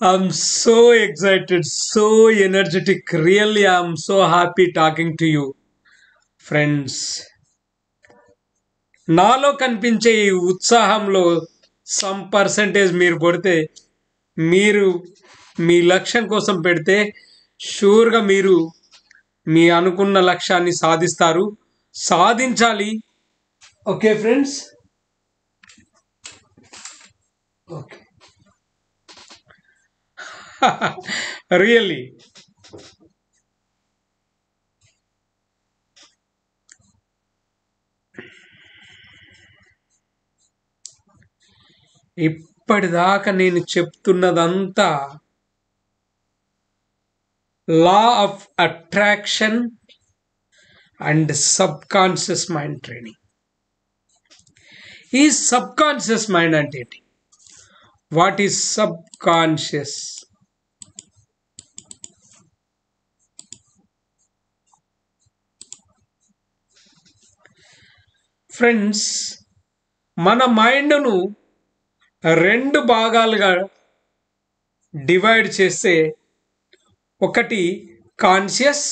I'm so excited, so energetic. Really, I'm so happy talking to you, friends. నాలో కనిపించే ఈ ఉత్సాహంలో some percentage మీరు కొడితే, మీరు మీ లక్ష్యం కోసం పెడితే షూర్గా మీరు మీ అనుకున్న లక్ష్యాన్ని సాధిస్తారు, సాధించాలి. Okay friends, okay. రియల్లీ ఇప్పటిదాకా నేను చెప్తున్నదంతా law of attraction and subconscious mind training. ఈ సబ్ కాన్షియస్ మైండ్ అంటే ఏంటి? What is subconscious? Friends, మన మైండ్ను రెండు భాగాలుగా డివైడ్ చేస్తే, ఒకటి కాన్షియస్,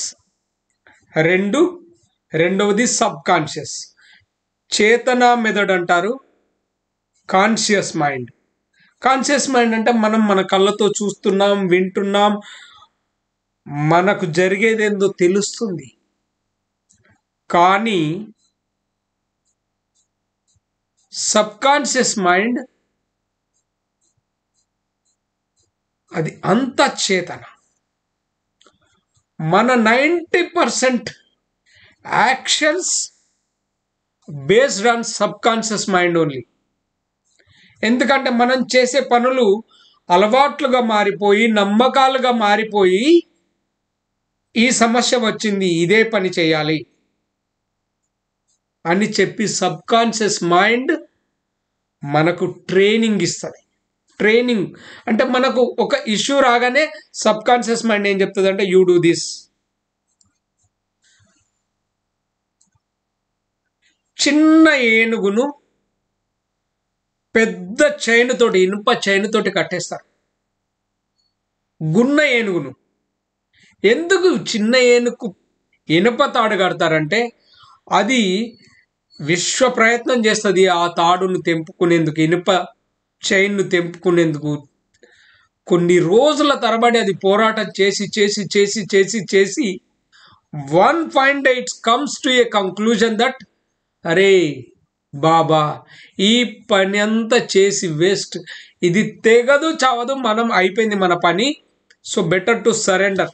రెండవది సబ్ కాన్షియస్. చేతన మెదడు అంటారు కాన్షియస్ మైండ్. కాన్షియస్ మైండ్ అంటే మనం మన కళ్ళతో చూస్తున్నాం, వింటున్నాం, మనకు జరిగేదేందో తెలుస్తుంది. కానీ సబ్ కాన్షియస్ మైండ్ అది అంత చేతన. మన 90% actions based on sub conscious mind only. ఎందుకంటే మనం చేసే పనులు అలవాట్లుగా మారిపోయి, నమ్మకాలుగా మారిపోయి, ఈ సమస్య వచ్చింది, ఇదే పని చేయాలి అని చెప్పి సబ్ కాన్షియస్ మైండ్ మనకు ట్రైనింగ్ ఇస్తుంది. ట్రైనింగ్ అంటే మనకు ఒక ఇష్యూ రాగానే సబ్ కాన్షియస్ మైండ్ ఏం చెప్తుంది అంటే, యూ డూ దిస్. చిన్న ఏనుగును పెద్ద చైన్ తోటి, ఇనుప చైన్ తోటి కట్టేస్తారు. గున్న ఏనుగును ఎందుకు చిన్న ఏనుగు ఇనుప తాడు కడతారంటే, అది విశ్వ ప్రయత్నం చేస్తుంది ఆ తాడును తెంపుకునేందుకు, ఇనుప చైన్ను తెంపుకునేందుకు. కొన్ని రోజుల తరబడి అది పోరాటం చేసి చేసి చేసి చేసి చేసి one fine day it's comes to a conclusion that, అరే బాబా, ఈ పని అంతా చేసి వేస్ట్, ఇది తెగదు చావదు, మనం అయిపోయింది మన పని, సో బెటర్ టు సరెండర్.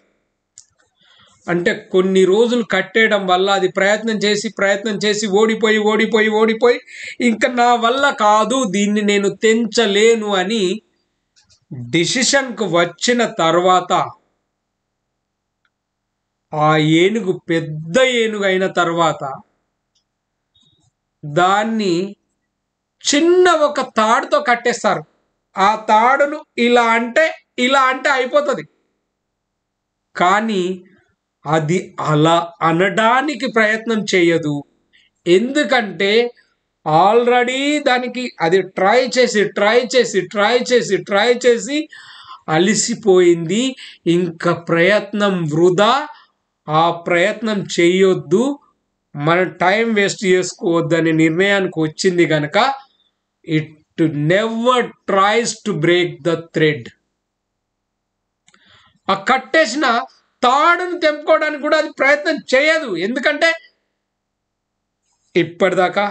అంటే కొన్ని రోజులు కట్టేయడం వల్ల అది ప్రయత్నం చేసి ఓడిపోయి ఓడిపోయి ఓడిపోయి ఇంకా నా వల్ల కాదు, దీన్ని నేను తెంచలేను అని డిసిషన్కు వచ్చిన తర్వాత, ఆ ఏనుగు పెద్ద ఏనుగు అయిన తర్వాత దాన్ని చిన్న ఒక తాడుతో కట్టేస్తారు. ఆ తాడును ఇలా అంటే అయిపోతుంది. కానీ అది అలా అనడానికి ప్రయత్నం చేయదు. ఎందుకంటే ఆల్రెడీ దానికి అది ట్రై చేసి అలిసిపోయింది. ఇంకా ప్రయత్నం వృధా, ఆ ప్రయత్నం చేయొద్దు, మన టైం వేస్ట్ చేసుకోవద్దు అనే నిర్ణయానికి వచ్చింది కనుక it never tries to break the thread. ఆ కట్టేసిన తాడును తెంపుకోవడానికి కూడా అది ప్రయత్నం చేయదు. ఎందుకంటే ఇప్పటిదాకా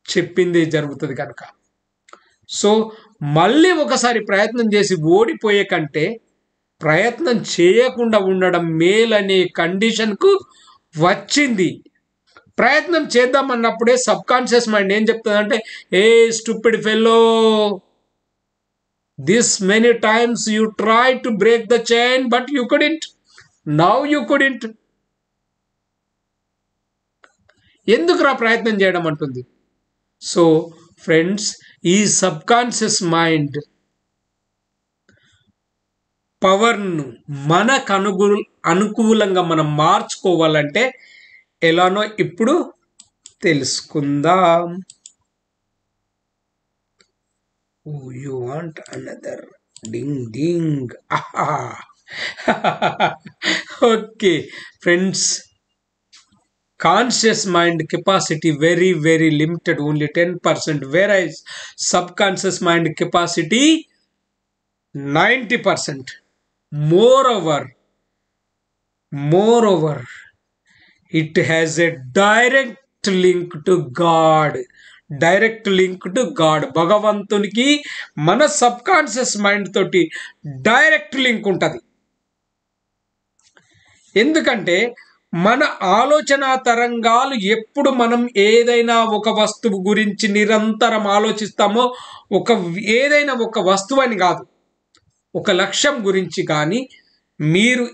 చెప్పింది జరుగుతుంది కనుక. సో మళ్ళీ ఒకసారి ప్రయత్నం చేసి ఓడిపోయే కంటే ప్రయత్నం చేయకుండా ఉండడం మేలనే కండిషన్కు వచ్చింది. ప్రయత్నం చేద్దామన్నప్పుడే సబ్ కాన్షియస్ మైండ్ ఏం చెప్తుందంటే, a stupid fellow, this many times you try to break the chain but you couldn't. Now you couldn't. ఎందుకురా ప్రయత్నం చేయడం అంటుంది. సో ఫ్రెండ్స్, ఈ సబ్ కాన్షియస్ మైండ్ పవర్ను మనకు అనుకూలంగా మనం మార్చుకోవాలంటే ఎలానో ఇప్పుడు తెలుసుకుందాం. You want another ding ding. Okay friends, conscious mind capacity very very limited, only 10%, whereas subconscious mind capacity 90%. Moreover it has a direct link to God. భగవంతునికి మన సబ్ కాన్షియస్ మైండ్ తోటి డైరెక్ట్ లింక్ ఉంటుంది. ఎందుకంటే మన ఆలోచన తరంగాలు ఎప్పుడు మనం ఏదైనా ఒక వస్తువు గురించి నిరంతరం ఆలోచిస్తామో, ఏదైనా ఒక వస్తువు అని కాదు, ఒక లక్ష్యం గురించి కానీ, మీరు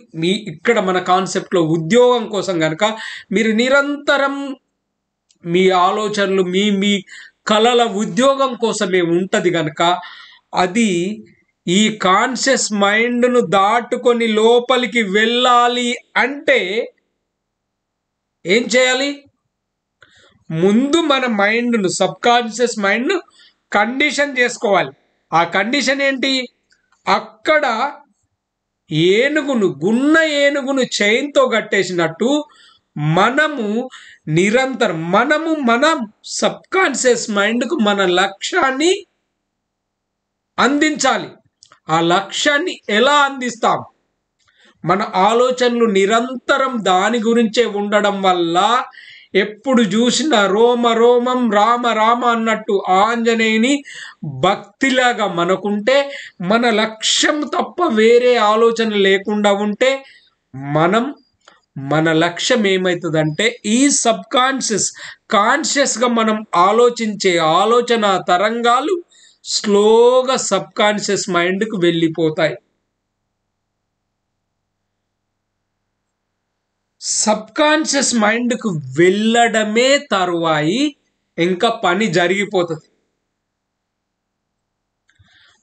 ఇక్కడ మన కాన్సెప్ట్లో ఉద్యోగం కోసం కనుక మీరు నిరంతరం మీ ఆలోచనలు మీ కలల ఉద్యోగం కోసమే ఉంటుంది కనుక, అది ఈ కాన్షియస్ మైండ్ను దాటుకొని లోపలికి వెళ్ళాలి అంటే ఏం చేయాలి? ముందు మన మైండ్ను, సబ్ కాన్షియస్ మైండ్ను కండిషన్ చేసుకోవాలి. ఆ కండిషన్ ఏంటి? అక్కడ గున్న ఏనుగును చైన్తో కట్టేసినట్టు మనము నిరంతరం మన సబ్ కాన్షియస్ మైండ్కు మన లక్ష్యాన్ని అందించాలి. ఆ లక్ష్యాన్ని ఎలా అందిస్తాం? మన ఆలోచనలు నిరంతరం దాని గురించే ఉండడం వల్ల ఎప్పుడు చూసినా రోమ రోమం రామ రామ అన్నట్టు ఆంజనేయుని భక్తిలాగా మనకుంటే, మన లక్ష్యం తప్ప వేరే ఆలోచన లేకుండా ఉంటే, మన లక్ష్యం ఏమవుతుందంటే ఈ సబ్ కాన్షియస్గా మనం ఆలోచించే ఆలోచన తరంగాలు స్లోగా సబ్ కాన్షియస్ మైండ్కు వెళ్ళిపోతాయి. సబ్ కాన్షియస్ మైండ్కు వెళ్ళడమే తరువాయి ఇంకా పని జరిగిపోతుంది.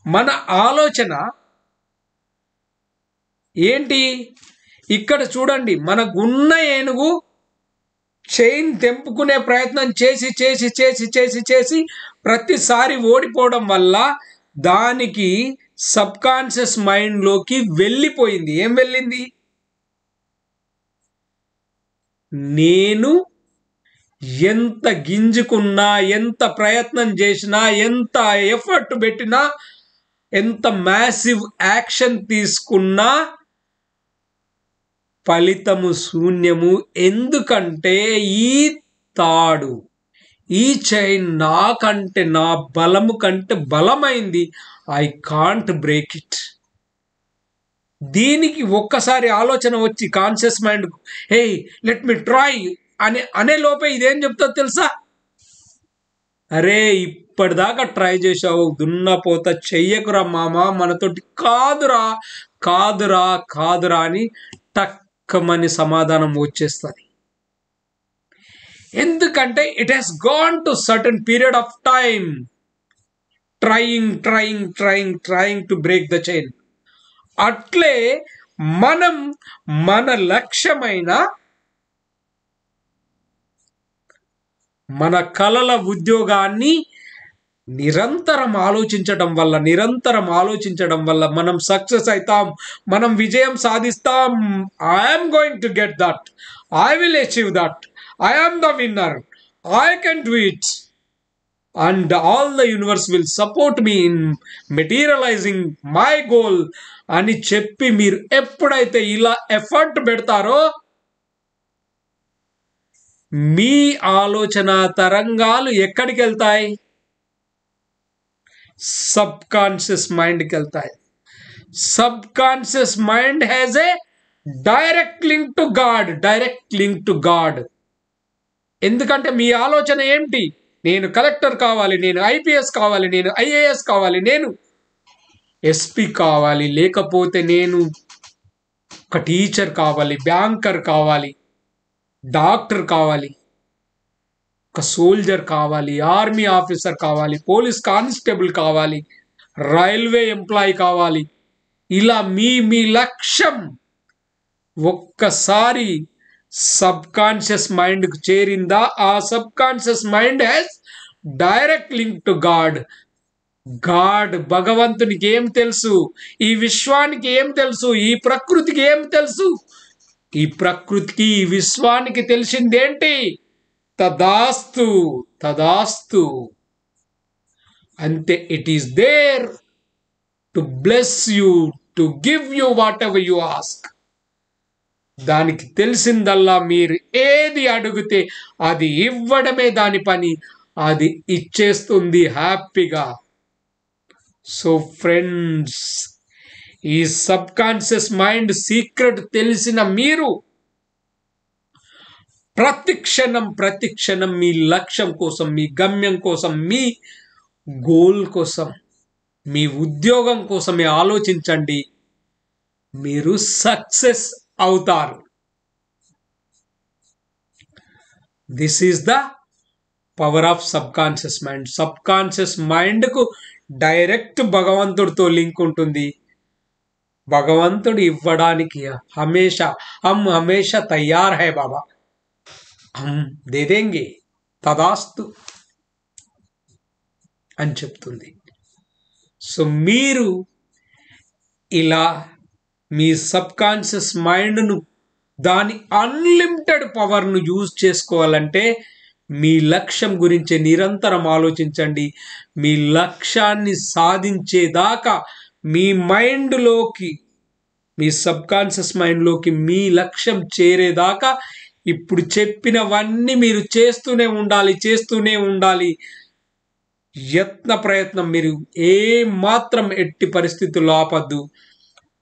మన ఆలోచన ఏంటి? ఇక్కడ చూడండి, మన గున్న ఏనుగు చైన్ తెంపుకునే ప్రయత్నం చేసి చేసి చేసి చేసి చేసి ప్రతిసారి ఓడిపోవడం వల్ల దానికి సబ్ కాన్షియస్ మైండ్లోకి వెళ్ళిపోయింది. ఏం వెళ్ళింది? నేను ఎంత గింజుకున్నా, ఎంత ప్రయత్నం చేసినా, ఎంత ఎఫర్ట్ పెట్టినా, ఎంత మ్యాసివ్ యాక్షన్ తీసుకున్నా ఫలితము శూన్యము. ఎందుకంటే ఈ చైన్ నాకంటే, నా బలము కంటే బలమైంది. I can't break it. దీనికి ఒక్కసారి ఆలోచన వచ్చి conscious mind, hey let me try అనే లోపే ఇదేం చెప్తా తెలుసా? అరే ఇప్పటిదాకా ట్రై చేసావు, దున్నపోత చెయ్యకురా మామ, మనతోటి కాదురా కాదురా కాదురా అని టక్కమని సమాధానం వచ్చేస్తుంది. ఎందుకంటే it has gone to certain period of time trying to break the chain. అట్లే మన లక్ష్యమైన మన కలల ఉద్యోగాన్ని నిరంతరం ఆలోచించడం వల్ల మనం సక్సెస్ అవుతాం, మనం విజయం సాధిస్తాం. I'm going to get that, I will achieve that, I am the winner, I can do it, and all the universe will support me in materializing my goal అని చెప్పి మీరు ఎప్పుడైతే ఇలా ఎఫర్ట్ పెడతారో మీ ఆలోచన తరంగాలు ఎక్కడికి వెళ్తాయి? సబ్ కాన్షియస్ మైండ్కి వెళ్తాయి. Sub conscious mind has a direct link to God. ఎందుకంటే మీ ఆలోచన ఏంటి? నేను కలెక్టర్ కావాలి, నేను ఐపీఎస్ కావాలి, నేను ఐఏఎస్ కావాలి, నేను ఎస్పీ కావాలి, లేకపోతే నేను ఒక టీచర్ కావాలి, బ్యాంకర్ కావాలి, డాక్టర్ కావాలి, ఒక సోల్జర్ కావాలి, ఆర్మీ ఆఫీసర్ కావాలి, పోలీస్ కానిస్టేబుల్ కావాలి, రైల్వే ఎంప్లాయీ కావాలి. ఇలా మీ లక్ష్యం ఒక్కసారి సబ్ కాన్షియస్ మైండ్కు చేరిందా, ఆ sub conscious mind has direct link to God. భగవంతునికి ఏం తెలుసు, ఈ విశ్వానికి ఏం తెలుసు, ఈ ప్రకృతికి ఏం తెలుసు? ఈ ప్రకృతికి ఈ విశ్వానికి తెలిసిందేంటి? తదాస్తు, తదాస్తు అంతే. It is there to bless you, to give you whatever you ask. దానికి తెలిసిందల్లా మీరు ఏది అడిగితే అది ఇవ్వడమే దాని పని. అది ఇచ్చేస్తుంది హ్యాపీగా. సో ఫ్రెండ్స్, ఈ సబ్ కాన్షియస్ మైండ్ సీక్రెట్ తెలిసిన మీరు ప్రతి క్షణం మీ లక్ష్యం కోసం, మీ గమ్యం కోసం, మీ గోల్ కోసం, మీ ఉద్యోగం కోసమే ఆలోచించండి. మీరు సక్సెస్ అవుతారు. This is the power of subconscious mind. Subconscious మైండ్కు డైరెక్ట్ భగవంతుడితో లింక్ ఉంటుంది. భగవంతుడు ఇవ్వడానికి హమ్ హమేషా తయార్ హై బాబా, హమ్ దే దేంగే, తదాస్తు అని చెప్తుంది. సో మీరు ఇలా మీ సబ్ కాన్షియస్ మైండ్ను, దాని అన్లిమిటెడ్ పవర్ను యూజ్ చేసుకోవాలంటే మీ లక్ష్యం గురించి నిరంతరం ఆలోచించండి. మీ లక్ష్యాన్ని సాధించేదాకా మీ మైండ్లోకి, మీ సబ్ కాన్షియస్ మైండ్లోకి మీ లక్ష్యం చేరేదాకా ఇప్పుడు చెప్పినవన్నీ మీరు చేస్తూనే ఉండాలి. యత్న ప్రయత్నం మీరు ఏ మాత్రం ఎట్టి పరిస్థితుల్లో ఆపద్దు.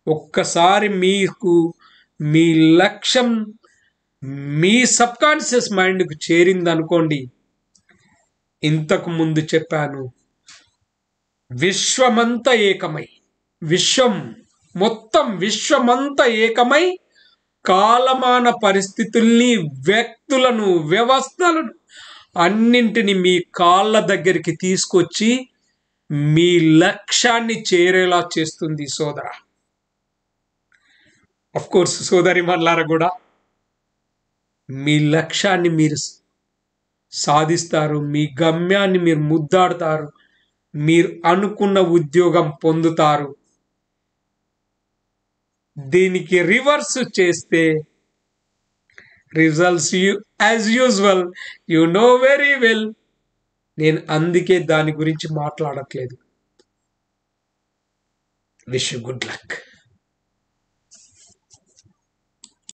ఒక్కసారి మీకు మీ లక్ష్యం మీ సబ్ కాన్షియస్ మైండ్కు చేరిందనుకోండి, ఇంతకు ముందు చెప్పాను, విశ్వమంతా ఏకమై, విశ్వమంతా ఏకమై కాలమాన పరిస్థితుల్ని, వ్యక్తులను, వ్యవస్థలను అన్నింటినీ మీ కాళ్ళ దగ్గరికి తీసుకొచ్చి మీ లక్ష్యాన్ని చేరేలా చేస్తుంది సోదర. ఆఫ్ కోర్స్ సోదరి మల్లారా కూడా మీ లక్ష్యాన్ని మీరు సాధిస్తారు. మీ గమ్యాన్ని మీరు ముద్దాడుతారు. మీరు అనుకున్న ఉద్యోగం పొందుతారు. దీనికి రివర్స్ చేస్తే results as usual, you know very well. నేను అందుకే దాని గురించి మాట్లాడట్లేదు. Wish you good luck.